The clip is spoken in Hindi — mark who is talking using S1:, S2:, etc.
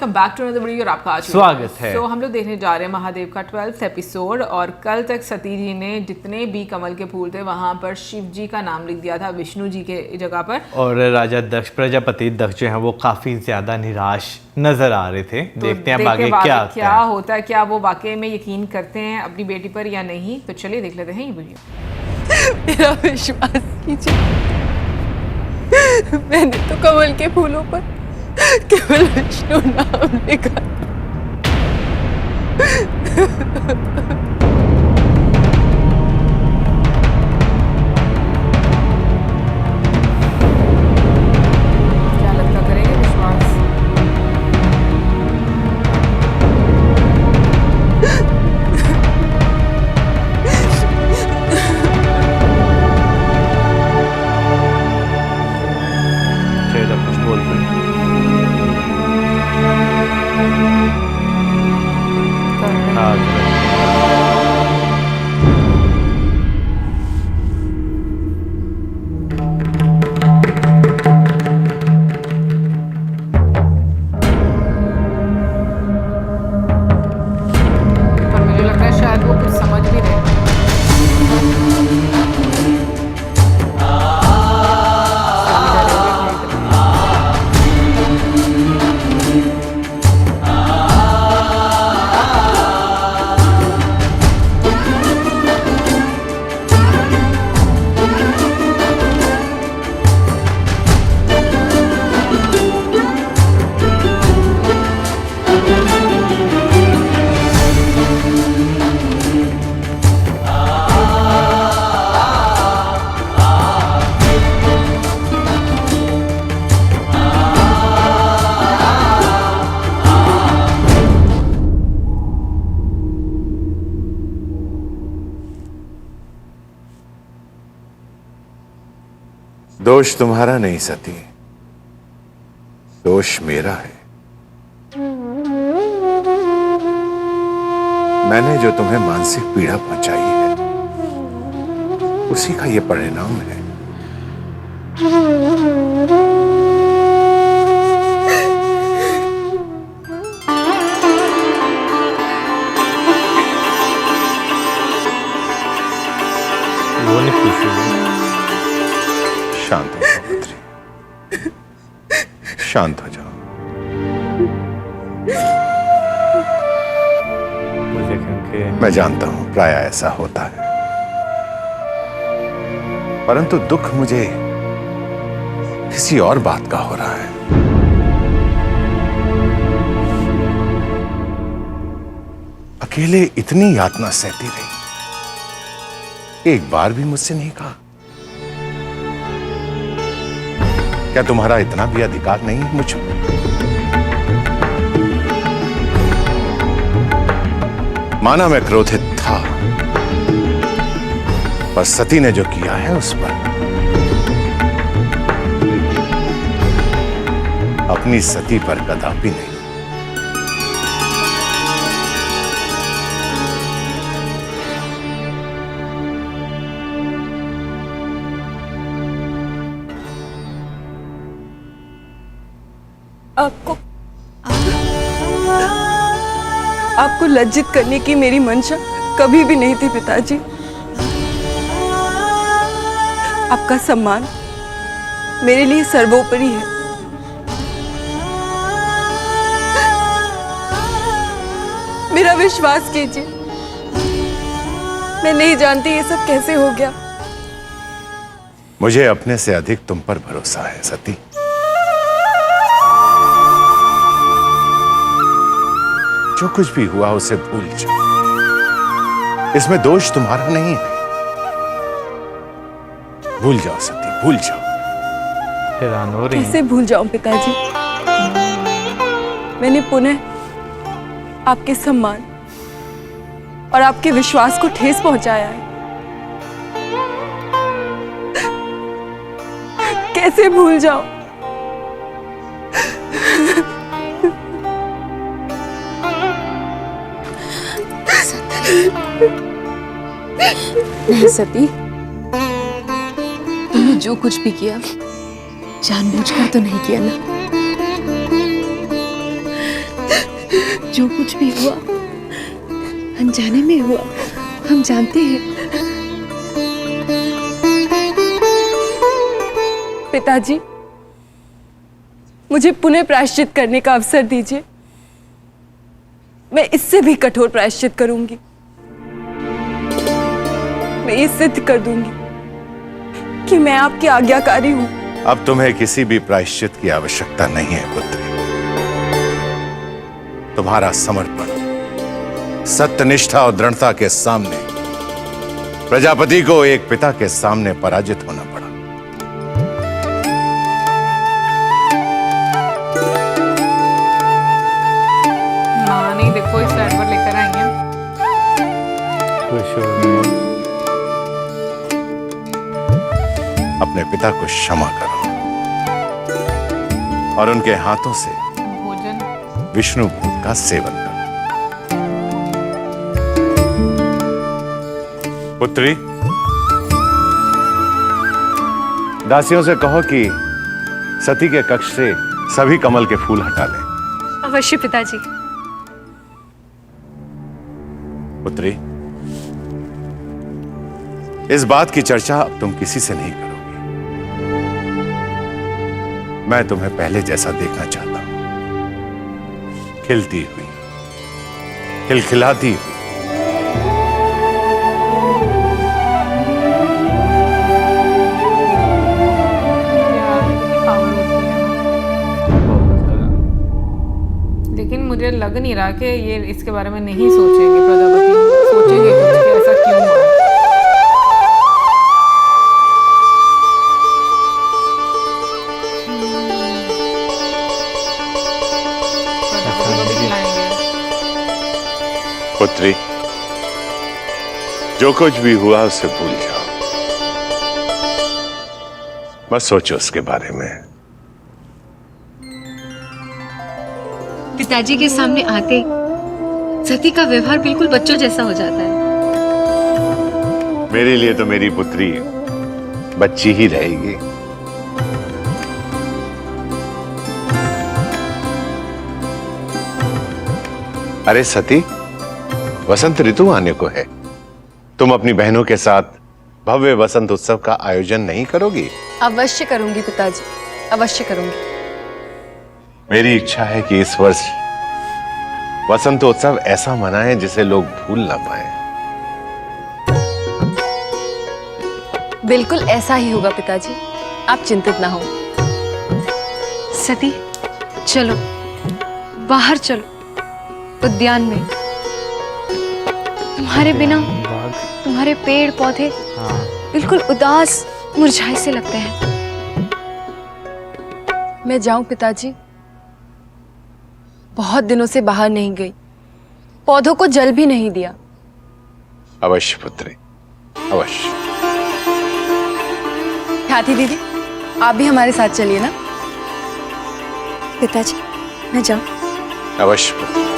S1: Welcome back to another video और आपका आज
S2: स्वागत है।
S1: तो हम लोग देखने जा रहे हैं महादेव का 12th एपिसोड। और कल तक सती जी ने जितने भी कमल के फूल थे वहां पर शिव जी का नाम लिख दिया था विष्णु जी के जगह पर।
S2: और राजा दक्ष प्रजापति दक्ष जो है वो काफी ज्यादा निराश नजर आ रहे थे।
S1: तो
S2: देखते हैं आगे क्या
S1: होता है, क्या वो वाकई में यकीन करते हैं अपनी बेटी पर या नहीं। तो चलिए देख लेते हैं ये वीडियो।
S3: मेरा विश्वास कीजिए, मैंने तो कमल के फूलों पर केवल विष्णु नाम लिखा।
S1: क्या लगता करेंगे विश्वास?
S2: चलो कुछ बोलते हैं। हाँ,
S1: पर मुझे लग रहा है शायद वो कुछ समझ भी रहे हैं।
S4: दोष तुम्हारा नहीं सती, दोष मेरा है। मैंने जो तुम्हें मानसिक पीड़ा पहुंचाई है उसी का यह परिणाम है।
S2: वो नहीं खुश हुई।
S4: शांत हो जाओ पुत्री, शांत हो जाओ।
S2: वो देखें कि
S4: मैं जानता हूं प्राय ऐसा होता है, परंतु दुख मुझे किसी और बात का हो रहा है। अकेले इतनी यातना सहती रही, एक बार भी मुझसे नहीं कहा क्या तुम्हारा इतना भी अधिकार नहीं है मुझ पर? माना मैं क्रोधित था, पर सती ने जो किया है उस पर अपनी सती पर कदापि नहीं।
S3: आपको लज्जित करने की मेरी मंशा कभी भी नहीं थी पिताजी। आपका सम्मान मेरे लिए सर्वोपरि है। मेरा विश्वास कीजिए, मैं नहीं जानती ये सब कैसे हो गया।
S4: मुझे अपने से अधिक तुम पर भरोसा है सती। जो कुछ भी हुआ उसे भूल जाओ, इसमें दोष तुम्हारा नहीं है। भूल जाओ सती, भूल जाओ।
S2: हैरान हो रही
S3: कैसे भूल जाऊं पिताजी? मैंने पुनः आपके सम्मान और आपके विश्वास को ठेस पहुंचाया है। कैसे भूल जाऊं?
S5: नहीं सती, तुमने जो कुछ भी किया जानबूझकर तो नहीं किया ना।
S3: जो कुछ भी हुआ अनजाने में हुआ, हम जानते हैं। पिताजी, मुझे पुनः प्रायश्चित करने का अवसर दीजिए। मैं इससे भी कठोर प्रायश्चित करूंगी। मैं ये सिद्ध कर दूंगी कि मैं आपकी आज्ञाकारी हूं।
S4: अब तुम्हें किसी भी प्रायश्चित की आवश्यकता नहीं है पुत्री। तुम्हारा समर्पण, सत्यनिष्ठा और दृढ़ता के सामने प्रजापति को एक पिता के सामने पराजित होना पड़ा।
S1: हाँ नहीं, देखो इस साइड पर लेकर आएंगे।
S2: खुश हो गए।
S4: अपने पिता को क्षमा करो और उनके हाथों से
S1: भोजन।
S4: विष्णु भोग का सेवन करो। पुत्री, दासियों से कहो कि सती के कक्ष से सभी कमल के फूल हटा लें।
S3: अवश्य पिताजी।
S4: पुत्री, इस बात की चर्चा अब तुम किसी से नहीं करोगी। मैं तुम्हें पहले जैसा देखना चाहता हूं, खिलती हुई, खिलखिलाती हुई।
S1: लेकिन मुझे लग नहीं रहा कि ये इसके बारे में नहीं सोचेंगे, प्रजापति सोचेंगे कुछ कि ऐसा क्यों हुआ। प्रजापति को भी खिलाएंगे।
S4: पुत्री, जो कुछ भी हुआ उसे भूल जाओ। मत सोचो उसके बारे में।
S5: पिताजी के सामने आते सती का व्यवहार बिल्कुल बच्चों जैसा हो जाता है।
S4: मेरे लिए तो मेरी पुत्री बच्ची ही रहेगी। अरे सती, वसंत ऋतु आने को है। तुम अपनी बहनों के साथ भव्य वसंत उत्सव का आयोजन नहीं करोगी?
S3: अवश्य करूंगी पिताजी, अवश्य करूंगी।
S4: मेरी इच्छा है कि इस वर्ष वसंतोत्सव ऐसा मनाएं जिसे लोग भूल ना पाए।
S3: बिल्कुल ऐसा ही होगा पिताजी, आप चिंतित ना हो।
S5: सती, चलो बाहर चलो, उद्यान में। तुम्हारे बिना
S2: बाघ।
S5: तुम्हारे पेड़ पौधे
S2: हाँ।
S5: बिल्कुल उदास मुरझाए से लगते हैं।
S3: मैं जाऊं पिताजी? बहुत दिनों से बाहर नहीं गई, पौधों को जल भी नहीं दिया।
S4: अवश्य पुत्री, अवश्य।
S3: ख्याति दीदी, आप भी हमारे साथ चलिए ना।
S5: पिताजी, मैं जाऊं?
S4: अवश्य पुत्री।